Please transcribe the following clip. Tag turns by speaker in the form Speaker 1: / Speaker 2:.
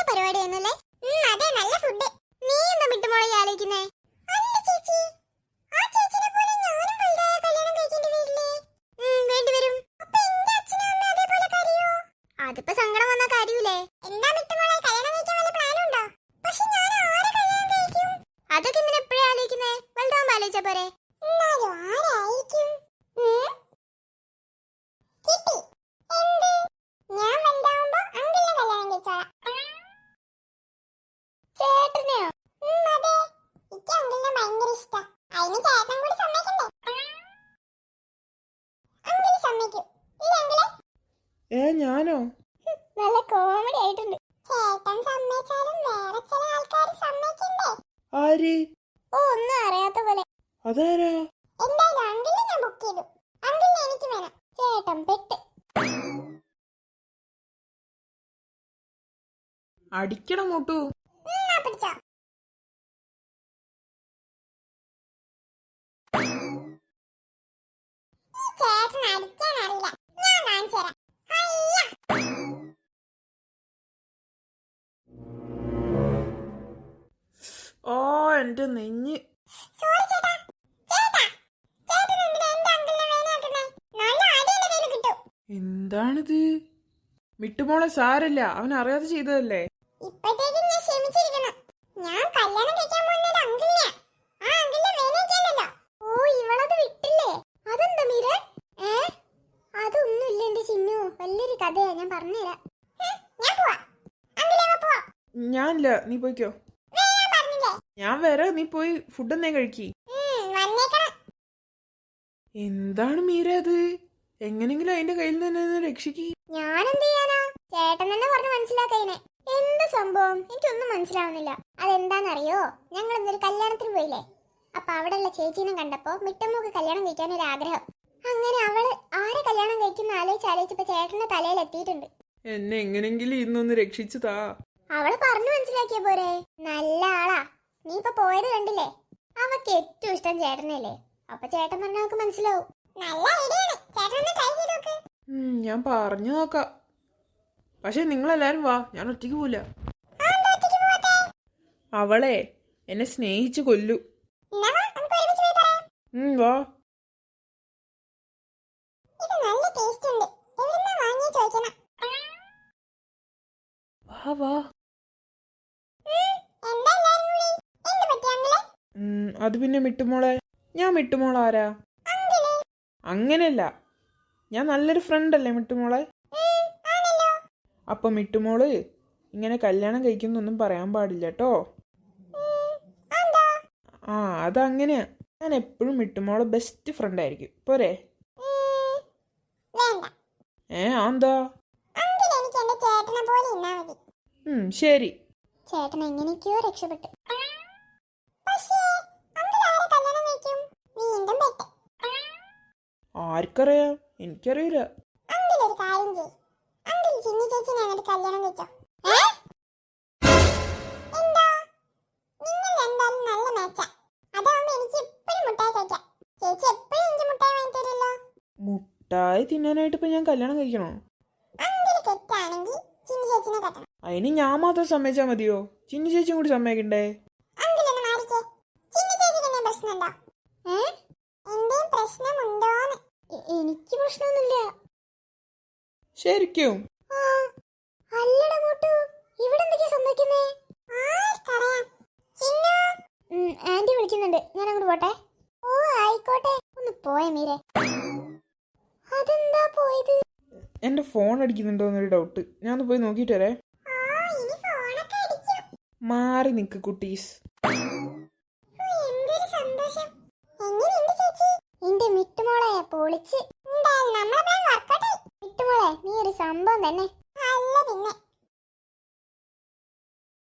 Speaker 1: പരിപാടിയായിരുന്നല്ലേ? അതെ, നല്ല ഫുഡ്. നീ എന്താ മിട്ടുമോളെ ആലോചിക്കുന്നേ? അല്ല ചേച്ചി, ആ ചേച്ചിനെ പോലെ ഞാനും വലുതായ കല്യാണം കഴിക്കേണ്ടി വരില്ലേ? വേണ്ടി വരും. അപ്പൊ എന്റെ അച്ഛനും അമ്മയും അതേപോലെ കരയോ? അതിപ്പോ സങ്കടം വന്നാ കരയൂലേ? എന്താ മിട്ടുമോളെ, കല്യാണം കഴിക്കാൻ വല്ല പ്ലാനും ഉണ്ടോ? പക്ഷെ ഞാൻ ആരെ കല്യാണം കഴിക്കും? അതൊക്കെ എന്തിനാ എപ്പോഴേ ആലോചിക്കുന്നേ? വലുതാവുമ്പോ ആലോചിച്ചാ പോരെ? എന്നാലും ആരായിരിക്കും? കിട്ടി. എന്ത്? ഞാൻ വലുതാവുമ്പോ അങ്കിളിനെ കല്യാണം കഴിച്ചോളാം. ചേട്ടനെയോ? അതെ, എനിക്ക് അങ്കിളിനെ ഭയങ്കര ഇഷ്ടാ. അതിന് ചേട്ടൻ കൂടി സമ്മതിക്കണ്ടേ? അങ്കിൾ സമ്മതിക്കും ഇല്ല അങ്കിളെ?
Speaker 2: ഞാനോ?
Speaker 1: നല്ല കോമഡി ആയിട്ടുണ്ട്. ചേട്ടൻ സമ്മതിച്ചാലും വേറെ ചില ആൾക്കാർ സമ്മതിക്കണ്ടേ?
Speaker 2: ആര്?
Speaker 1: ഒന്നും അറിയാത്ത പോലെ.
Speaker 2: അതാരാ?
Speaker 1: എന്തായാലും അങ്കിളിനെ ഞാൻ ബുക്ക് ചെയ്തു. അങ്കിളിനെ എനിക്ക് വേണം. ചേട്ടൻ പെട്ട്.
Speaker 2: അടിക്കണം മോട്ടു.
Speaker 1: പിടിച്ചോ. ചേട്ടൻ അടിക്കാൻ അറിയില്ല, ഞാൻ കാണിച്ചു തരാം.
Speaker 2: ഓ എന്റെ നെഞ്ഞ്.
Speaker 1: സോറി ചേട്ടാ. ചേട്ടാ, ചേട്ടൻ എന്തിനാ എന്റെ അങ്കിളിനെ വേദനയാക്കുന്നേ? നല്ല അടിയുടെ കയ്യിൽ കിട്ടും.
Speaker 2: എന്താണിത്? മിട്ടുമോളെ സാരല്ല, അവൻ അറിയാതെ ചെയ്തതല്ലേ.
Speaker 1: ഇപ്പത്തേക്ക് ഞാൻ ക്ഷമിച്ചിരിക്കണം. ഞാൻ കല്യാണം കഴിക്കാൻ പോകുന്നത് അങ്കിളിനെയാ. ആ അങ്കിളിനെ വേദനയാക്കിയല്ലോ. ഓ, ഇവളത് വിട്ടില്ലേ? അതെന്താ മീര? അതൊന്നുമില്ല എന്റെ ചിന്നു, വലിയൊരു കഥയാ, ഞാൻ പറഞ്ഞുതരാം. ഞാൻ പോവാ. അങ്കിളെ പോവാ.
Speaker 2: ഞാനില്ല, നീ പോയിക്കോ. ഞാൻ വരാം, നീ പോയി ഫുഡ് എന്നേ കഴിക്കി. എന്താണ് മീര അത്? എങ്ങനെങ്കിലും അതിന്റെ കയ്യിൽ നിന്ന് രക്ഷിക്ക്.
Speaker 1: ഞാനെന്ത് ചെയ്യാനാ? ചേട്ടൻ തന്നെ പറഞ്ഞ് മനസ്സിലാക്കതിനെ. എന്ത് സംഭവം എനിക്കൊന്നും മനസ്സിലാവുന്നില്ല. അതെന്താന്നറിയോ? ഞങ്ങൾ ഇന്നൊരു കല്യാണത്തിന് പോയില്ലേ, അപ്പൊ അവിടെയുള്ള ചേച്ചീനെ കണ്ടപ്പോ മിട്ടമ്മക്ക് കല്യാണം കഴിക്കാൻ ഒരു ആഗ്രഹം. അങ്ങനെ അവള് ആരെ കല്യാണം കഴിക്കുന്ന ആലോചിച്ചപ്പോ ചേട്ടന്റെ തലയിൽ എത്തിയിട്ടുണ്ട്.
Speaker 2: എന്നെ എങ്ങനെങ്കിലും ഇന്നൊന്ന് രക്ഷിച്ചതാ.
Speaker 1: അവള് പറഞ്ഞു മനസ്സിലാക്കിയ പോരെ. നല്ല ആളാ. നീ ഇപ്പൊ പോയത് കണ്ടില്ലേ? അവക്ക് ഏറ്റവും ഇഷ്ടം ചേട്ടനല്ലേ. അപ്പൊ ചേട്ടൻ പറഞ്ഞ അവക്ക് മനസ്സിലാവും. നല്ല ഐഡിയാണ്. ചേട്ടൻ ഒന്ന് ട്രൈ ചെയ്ത് നോക്ക്.
Speaker 2: ഞാൻ പറഞ്ഞു നോക്കാം. പക്ഷെ നിങ്ങളെല്ലാരും വാ, ഞാൻ ഒറ്റയ്ക്ക് പോവില്ല. അവളെ എന്നെ സ്നേഹിച്ചു കൊല്ലു. വാ. വാ വാ. അത് പിന്നെ മിട്ടുമോളെ, ഞാൻ മിട്ടുമോളാരാ? അങ്ങനെയല്ല, ഞാൻ നല്ലൊരു ഫ്രണ്ട് അല്ലേ മിട്ടുമോളെ. അപ്പൊ മിട്ടുമോള് ഇങ്ങനെ കല്യാണം കഴിക്കുന്നൊന്നും പറയാൻ പാടില്ല കേട്ടോ. അതങ്ങനെയാ. ഞാൻ എപ്പോഴും മിട്ടുമോളെ ബെസ്റ്റ് ഫ്രണ്ട് ആയിരിക്കും, പോരെ? എന്താ? ശരി.
Speaker 1: ചേട്ടൻ എങ്ങനെയൊക്കെയോ രക്ഷപ്പെട്ടു.
Speaker 2: ആർക്കറിയാം, എനിക്കറിയില്ല. മുട്ടായി തിന്നാനായിട്ട് ഇപ്പൊ ഞാൻ കല്യാണം കഴിക്കണോ? അതിന് ഞാൻ മാത്രം സമ്മതിച്ചാ മതിയോ? ചിന്നു ചേച്ചിയും കൂടി സമ്മതിക്കണ്ടേ?
Speaker 1: എനിക്ക് പ്രശ്നമൊന്നുമില്ല.
Speaker 2: ശരിക്കും?
Speaker 1: ആന്റി വിളിക്കുന്നുണ്ട്, ഞാൻ അങ്ങോട്ട് പോട്ടെ. ഓ ആയിക്കോട്ടെ. ഒന്ന് പോയ മീരെ. അതെന്താ പോയത്?
Speaker 2: എന്റെ ഫോൺ അടിക്കുന്നുണ്ടോന്നൊരു ഡൗട്ട്. ഞാൻ പോയി നോക്കിട്ട് വരേ. മാറി നിക്ക് കുട്ടീസ്.
Speaker 1: എന്റെ മിട്ടുമോളെ പൊളിച്ച്. മിട്ടുമോളെ നീ ഒരു സംഭവം തന്നെ. അല്ല പിന്നെ